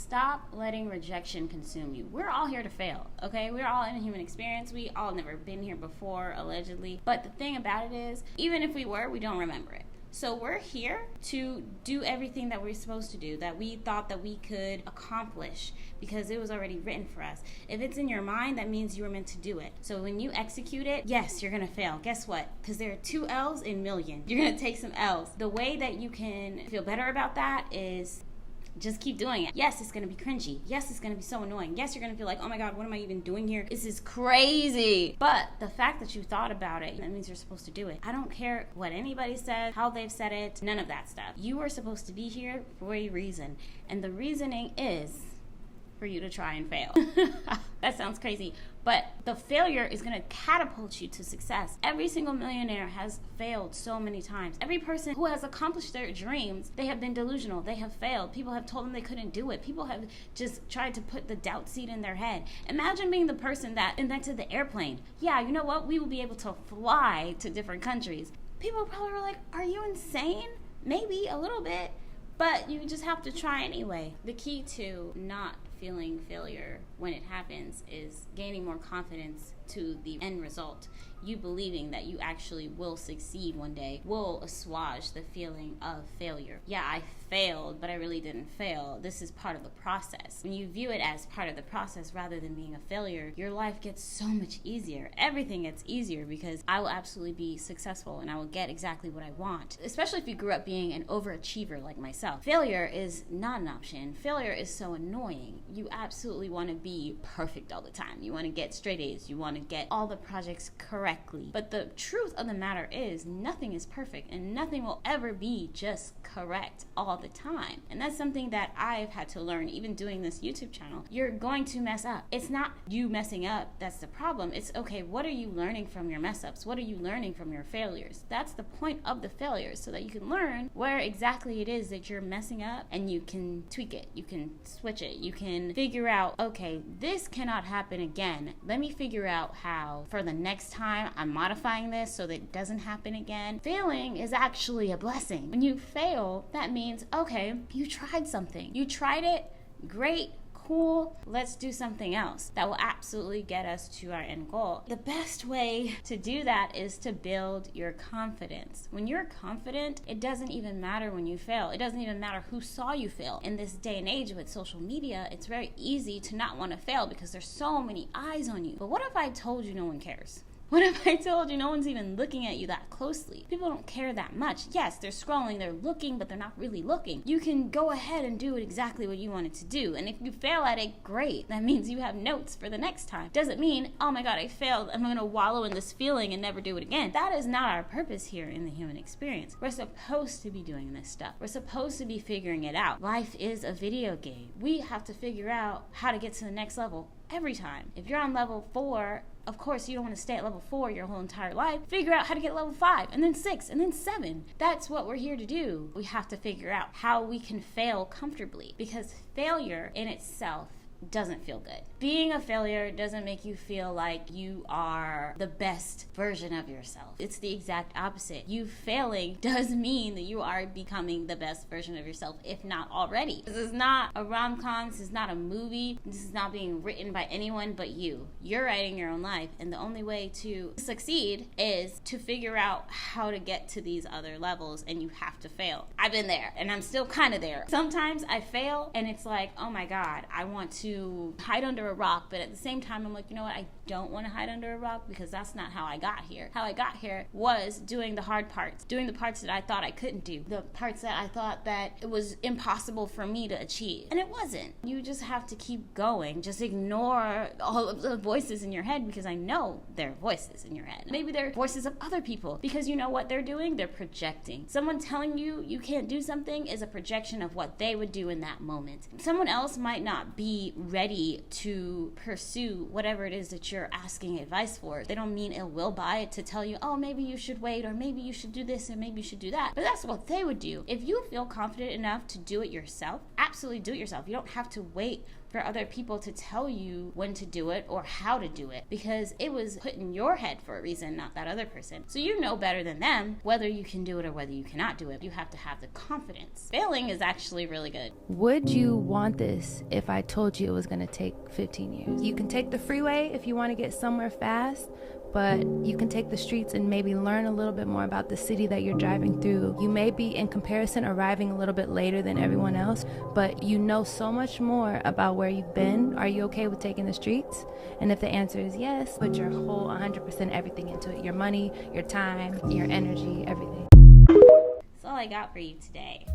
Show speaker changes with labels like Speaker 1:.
Speaker 1: Stop letting rejection consume you. We're all here to fail, okay? We're all in a human experience. We all never been here before, allegedly. But the thing about it is, even if we were, we don't remember it. So we're here to do everything that we're supposed to do, that we thought that we could accomplish because it was already written for us. If it's in your mind, that means you were meant to do it. So when you execute it, yes, you're going to fail. Guess what? Because there are 2 L's in million. You're going to take some L's. The way that you can feel better about that is just keep doing it. Yes, it's going to be cringy. Yes, it's going to be so annoying. Yes, you're going to feel like, oh my God, what am I even doing here? This is crazy. But the fact that you thought about it, that means you're supposed to do it. I don't care what anybody said, how they've said it, none of that stuff. You are supposed to be here for a reason. And the reasoning is for you to try and fail. That sounds crazy, but the failure is going to catapult you to success. Every single millionaire has failed so many times. Every person who has accomplished their dreams, they have been delusional. They have failed. People have told them they couldn't do it. People have just tried to put the doubt seed in their head. Imagine being the person that invented the airplane. Yeah, you know what? We will be able to fly to different countries. People probably were like, are you insane? Maybe a little bit, but you just have to try anyway. The key to not feeling failure when it happens is gaining more confidence to the end result. You believing that you actually will succeed one day will assuage the feeling of failure. Yeah, I failed, but I really didn't fail. This is part of the process. When you view it as part of the process rather than being a failure, your life gets so much easier. Everything gets easier because I will absolutely be successful and I will get exactly what I want. Especially if you grew up being an overachiever like myself. Failure is not an option. Failure is so annoying. You absolutely want to be perfect all the time. You want to get straight A's. You want to get all the projects correctly. But the truth of the matter is nothing is perfect and nothing will ever be just correct all the time. And that's something that I've had to learn even doing this YouTube channel. You're going to mess up. It's not you messing up that's the problem. It's okay, what are you learning from your mess ups? What are you learning from your failures? That's the point of the failures, so that you can learn where exactly it is that you're messing up and you can tweak it. You can switch it. You can figure out, okay, this cannot happen again. Let me figure out how for the next time I'm modifying this so that it doesn't happen again. Failing is actually a blessing. When you fail, that means, okay, you tried something. You tried it, great, cool, let's do something else that will absolutely get us to our end goal. The best way to do that is to build your confidence. When you're confident, it doesn't even matter when you fail. It doesn't even matter who saw you fail. In this day and age with social media, it's very easy to not want to fail because there's so many eyes on you. But what if I told you no one cares? What if I told you no one's even looking at you that closely? People don't care that much. Yes, they're scrolling, they're looking, but they're not really looking. You can go ahead and do exactly what you wanted to do. And if you fail at it, great. That means you have notes for the next time. Doesn't mean, oh my God, I failed. I'm going to wallow in this feeling and never do it again. That is not our purpose here in the human experience. We're supposed to be doing this stuff. We're supposed to be figuring it out. Life is a video game. We have to figure out how to get to the next level every time. If you're on level 4, of course, you don't want to stay at level 4 your whole entire life. Figure out how to get level 5, and then 6, and then 7. That's what we're here to do. We have to figure out how we can fail comfortably, because failure in itself doesn't feel good. Being a failure doesn't make you feel like you are the best version of yourself. It's the exact opposite. You failing does mean that you are becoming the best version of yourself, if not already. This is not a rom-com. This is not a movie. This is not being written by anyone but you. You're writing your own life, and the only way to succeed is to figure out how to get to these other levels, and you have to fail. I've been there, and I'm still kind of there. Sometimes I fail, and it's like, oh my God, I want to hide under a rock, but at the same time I'm like, you know what, I don't want to hide under a rock because that's not how I got here. How I got here was doing the hard parts, doing the parts that I thought I couldn't do, the parts that I thought that it was impossible for me to achieve, and it wasn't. You just have to keep going. Just ignore all of the voices in your head, because I know they're voices in your head. Maybe they're voices of other people, because you know what they're doing? They're projecting. Someone telling you you can't do something is a projection of what they would do in that moment. Someone else might not be ready to pursue whatever it is that you're asking advice for. They don't mean ill will by it to tell you, oh, maybe you should wait, or maybe you should do this, and maybe you should do that. But that's what they would do. If you feel confident enough to do it yourself, absolutely do it yourself. You don't have to wait for other people to tell you when to do it or how to do it, because it was put in your head for a reason, not that other person. So you know better than them whether you can do it or whether you cannot do it. You have to have the confidence. Failing is actually really good.
Speaker 2: Would you want this if I told you it was going to take 15 years? You can take the freeway if you want to get somewhere fast, but you can take the streets and maybe learn a little bit more about the city that you're driving through. You may be, in comparison, arriving a little bit later than everyone else, but you know so much more about where you've been. Are you okay with taking the streets? And if the answer is yes, put your whole 100% everything into it. Your money, your time, your energy, everything.
Speaker 1: That's all I got for you today.